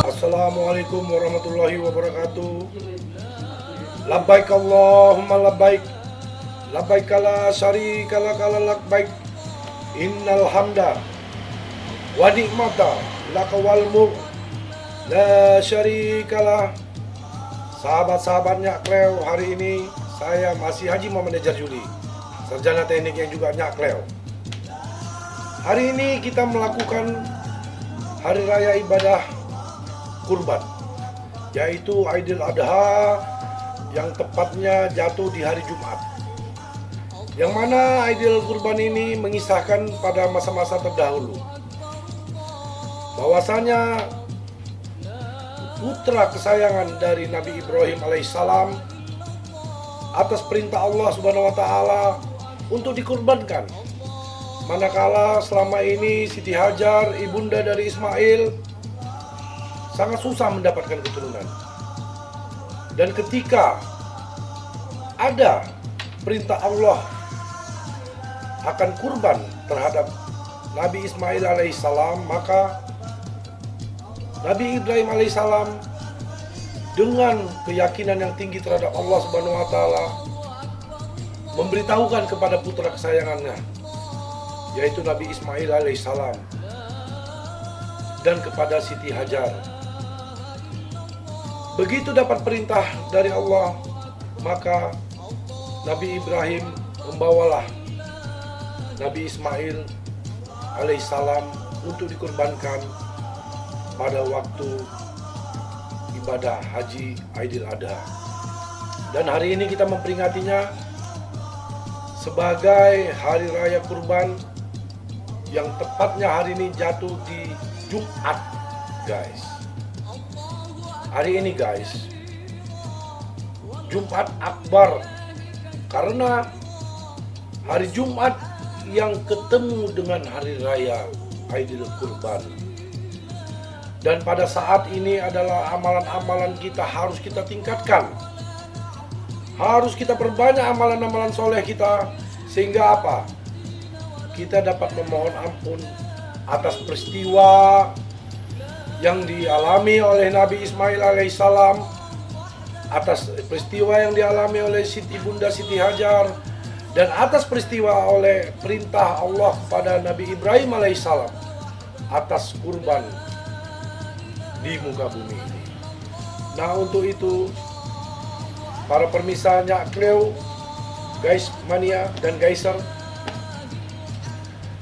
Assalamualaikum warahmatullahi wabarakatuh. Labbaik Allahumma labbaik, labbaik la syarika laka labbaik, innal hamda wa ni'mata laka wal mulk la syarika lah. Sahabat-sahabat Nyakleo, hari ini saya masih Haji Muhammad Nejar Juli, sarjana teknik yang juga Nyakleo. Hari ini kita melakukan hari raya ibadah kurban, yaitu Idul Adha, yang tepatnya jatuh di hari Jumat. Yang mana Idul Kurban ini mengisahkan pada masa-masa terdahulu bahwasanya putra kesayangan dari Nabi Ibrahim alaihissalam atas perintah Allah Subhanahu wa taala untuk dikurbankan. Manakala selama ini Siti Hajar, ibunda dari Ismail, sangat susah mendapatkan keturunan. Dan ketika ada perintah Allah akan kurban terhadap Nabi Ismail alaihissalam, maka Nabi Ibrahim alaihissalam dengan keyakinan yang tinggi terhadap Allah Subhanahu wa taala memberitahukan kepada putra kesayangannya, yaitu Nabi Ismail alaihissalam, dan kepada Siti Hajar. Begitu dapat perintah dari Allah, maka Nabi Ibrahim membawalah Nabi Ismail alaihissalam untuk dikurbankan pada waktu ibadah haji Idul Adha. Dan hari ini kita memperingatinya sebagai hari raya kurban, yang tepatnya hari ini jatuh di Jumat, guys. Hari ini, guys, Jumat Akbar, karena hari Jumat yang ketemu dengan hari raya Idul Kurban. Dan pada saat ini adalah amalan-amalan kita harus kita tingkatkan. Harus kita perbanyak amalan-amalan soleh kita, sehingga apa? Kita dapat memohon ampun atas peristiwa yang dialami oleh Nabi Ismail alaihissalam, atas peristiwa yang dialami oleh Ibunda Siti Hajar, dan atas peristiwa oleh perintah Allah kepada Nabi Ibrahim alaihissalam atas kurban di muka bumi ini. Nah, untuk itu para pemirsa Nyakleo, guys mania dan gaiser,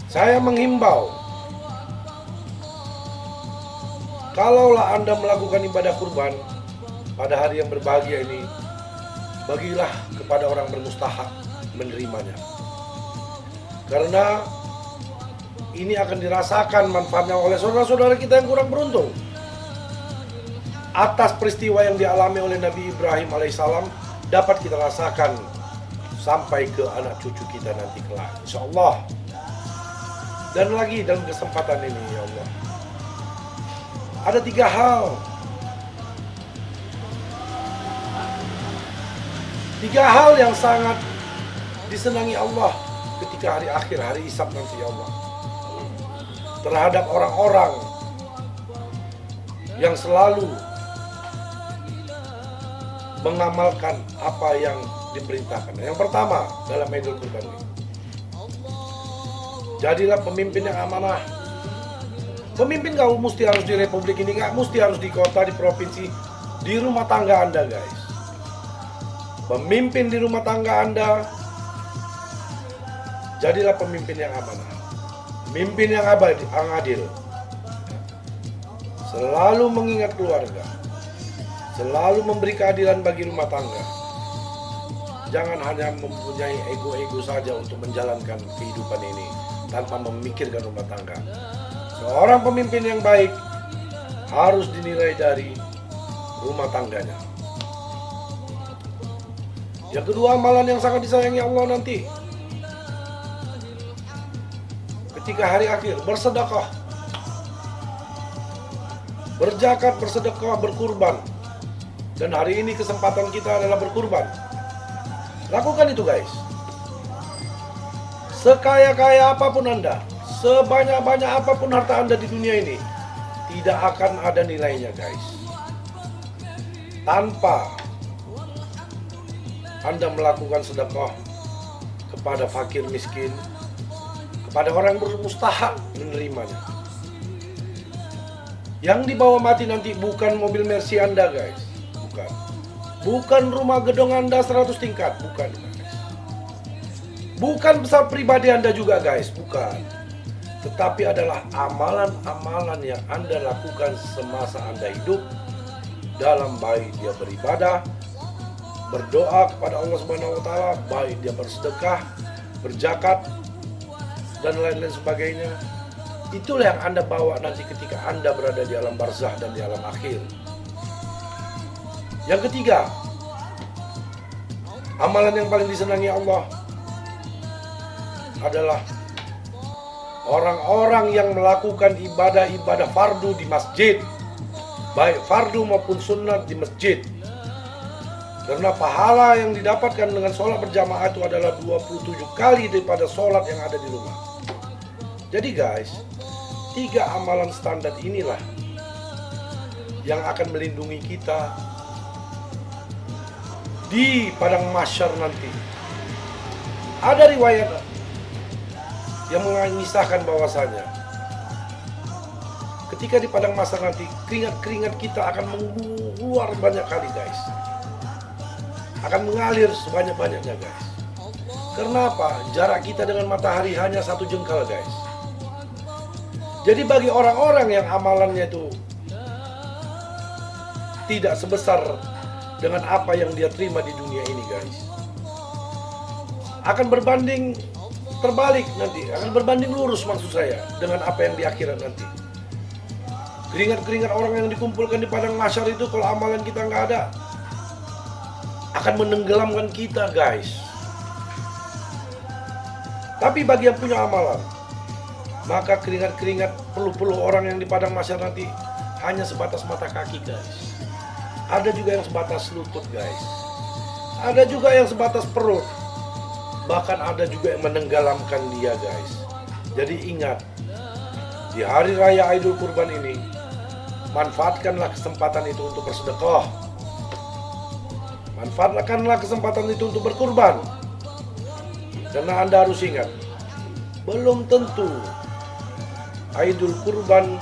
saya menghimbau, kalaulah Anda melakukan ibadah kurban pada hari yang berbahagia ini, bagilah kepada orang bermustahak menerimanya. Karena ini akan dirasakan manfaatnya oleh saudara-saudara kita yang kurang beruntung. Atas peristiwa yang dialami oleh Nabi Ibrahim alaihissalam dapat kita rasakan sampai ke anak cucu kita nanti kelak, insya Allah. Dan lagi dalam kesempatan ini, ya Allah, ada 3 hal. 3 hal yang sangat disenangi Allah ketika hari akhir, hari hisab nanti, ya Allah, terhadap orang-orang yang selalu mengamalkan apa yang diperintahkan. Yang pertama dalam Idul Kurban ini, jadilah pemimpin yang amanah. Pemimpin gak mesti harus di republik ini, gak mesti harus di kota, di provinsi, di rumah tangga Anda, guys. Pemimpin di rumah tangga Anda, jadilah pemimpin yang amanah, pemimpin yang adil, selalu mengingat keluarga, selalu memberi keadilan bagi rumah tangga. Jangan hanya mempunyai ego-ego saja untuk menjalankan kehidupan ini tanpa memikirkan rumah tangga. Seorang pemimpin yang baik harus dinilai dari rumah tangganya. Yang kedua, amalan yang sangat disayangi Allah nanti ketika hari akhir, bersedekah, berzakat, bersedekah, berkurban. Dan hari ini kesempatan kita adalah berkurban. Lakukan itu, guys. Sekaya-kaya apapun Anda, sebanyak-banyak apapun harta Anda di dunia ini, tidak akan ada nilainya guys, tanpa Anda melakukan sedekah kepada fakir miskin, kepada orang yang bermustahak menerimanya. Yang dibawa mati nanti bukan mobil Mercy Anda guys, bukan rumah gedung Anda 100 tingkat, bukan guys. Bukan pesawat pribadi Anda juga guys, bukan. Tetapi adalah amalan-amalan yang Anda lakukan semasa Anda hidup, dalam baik dia beribadah, berdoa kepada Allah Subhanahu wa taala, baik dia bersedekah, berzakat dan lain-lain sebagainya. Itulah yang Anda bawa nanti ketika Anda berada di alam barzah dan di alam akhir. Yang ketiga, amalan yang paling disenangi Allah adalah orang-orang yang melakukan ibadah-ibadah fardu di masjid, baik fardu maupun sunnah di masjid. Karena pahala yang didapatkan dengan sholat berjamaah itu adalah 27 kali daripada sholat yang ada di rumah. Jadi guys, 3 amalan standar inilah yang akan melindungi kita di padang mahsyar nanti. Ada riwayat yang mengisahkan bahwasanya ketika di padang mahsyar nanti, keringat-keringat kita akan mengeluar banyak kali guys, akan mengalir sebanyak-banyaknya guys. Karena apa? Jarak kita dengan matahari hanya 1 jengkal guys. Jadi bagi orang-orang yang amalannya itu tidak sebesar dengan apa yang dia terima di dunia ini guys, akan berbanding terbalik nanti, akan berbanding lurus maksud saya dengan apa yang di akhirat nanti. Keringat-keringat orang yang dikumpulkan di padang mahsyar itu, kalau amalan kita nggak ada, akan menenggelamkan kita guys. Tapi bagi yang punya amalan, maka keringat-keringat peluh-peluh orang yang di padang mahsyar nanti hanya sebatas mata kaki guys. Ada juga yang sebatas lutut guys. Ada juga yang sebatas perut. Bahkan ada juga yang menenggelamkan dia guys. Jadi ingat, di hari raya Idul Kurban ini, manfaatkanlah kesempatan itu untuk bersedekah. Manfaatkanlah kesempatan itu untuk berkurban. Karena Anda harus ingat, belum tentu Idul Kurban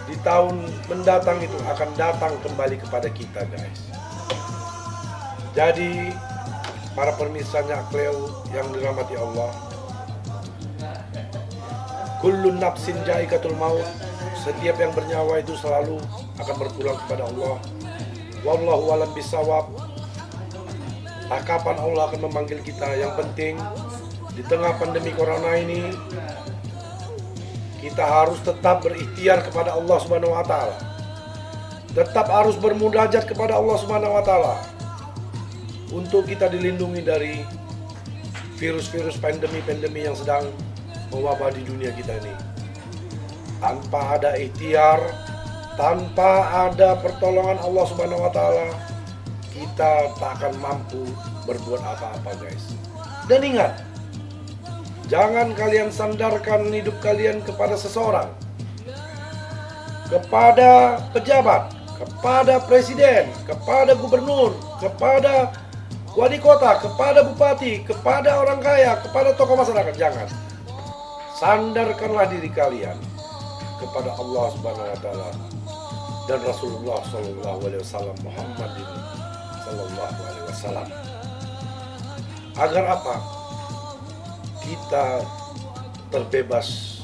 di tahun mendatang itu akan datang kembali kepada kita guys. Jadi para pemirsa-Nya Cleo yang dirahmati Allah, kullun nafsin jaikatul maut, setiap yang bernyawa itu selalu akan berpulang kepada Allah. Wallahu a'lam bishawab. Kapan Allah akan memanggil kita, yang penting di tengah pandemi corona ini kita harus tetap berikhtiar kepada Allah Subhanahu wa taala. Tetap harus bermunajat kepada Allah Subhanahu wa taala untuk kita dilindungi dari virus-virus pandemi-pandemi yang sedang mewabah di dunia kita ini. Tanpa ada ikhtiar, tanpa ada pertolongan Allah Subhanahu wa taala, kita tak akan mampu berbuat apa-apa guys. Dan ingat, jangan kalian sandarkan hidup kalian kepada seseorang, kepada pejabat, kepada presiden, kepada gubernur, kepada wali kota, kepada bupati, kepada orang kaya, kepada tokoh masyarakat. Jangan. Sandarkanlah diri kalian kepada Allah Subhanahu wa taala dan Rasulullah sallallahu alaihi wasallam, Muhammadin sallallahu alaihi wasallam. Agar apa? Kita terbebas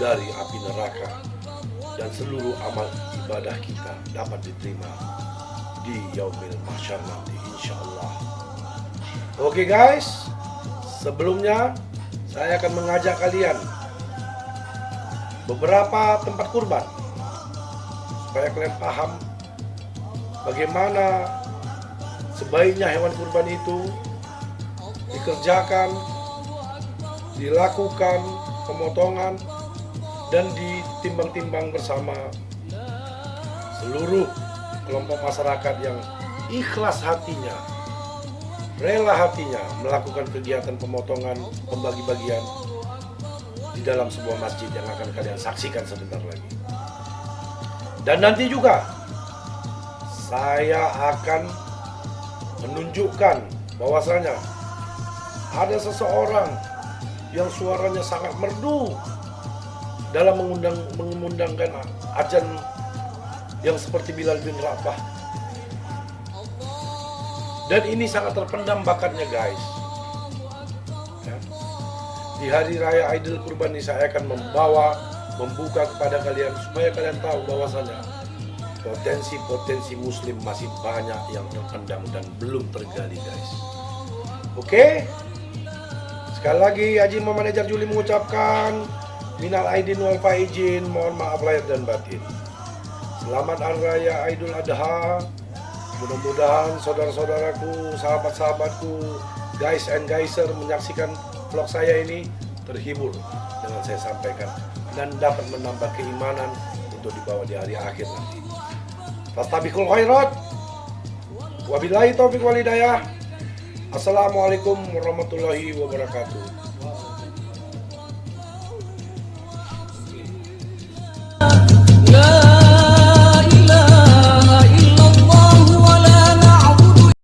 dari api neraka dan seluruh amal ibadah kita dapat diterima di yaumil mahsyar nanti insyaallah. Oke guys, sebelumnya saya akan mengajak kalian beberapa tempat kurban supaya kalian paham bagaimana sebaiknya hewan kurban itu dikerjakan, dilakukan pemotongan dan ditimbang-timbang bersama seluruh kelompok masyarakat yang ikhlas hatinya, rela hatinya melakukan kegiatan pemotongan, pembagi-bagian di dalam sebuah masjid yang akan kalian saksikan sebentar lagi. Dan nanti juga saya akan menunjukkan bahwasanya ada seseorang yang suaranya sangat merdu dalam mengundangkan azan yang seperti Bilal bin Rabah. Dan ini sangat terpendam bakatnya guys. Ya. Di hari raya Idul Kurban ini saya akan membuka kepada kalian supaya kalian tahu bahwasanya potensi-potensi muslim masih banyak yang terpendam dan belum tergali guys. Oke? Sekali lagi Haji Muhammad Ejar Juli mengucapkan minal aidin wal faizin, mohon maaf lahir dan batin. Selamat Hari Raya Idul Adha. Mudah-mudahan saudara-saudaraku, sahabat-sahabatku, guys and geyser menyaksikan vlog saya ini terhibur dengan saya sampaikan dan dapat menambah keimanan untuk dibawa di hari akhir nanti. Fastabiqul khairat. Wabillahi taufiq wal hidayah. Assalamualaikum warahmatullahi wabarakatuh.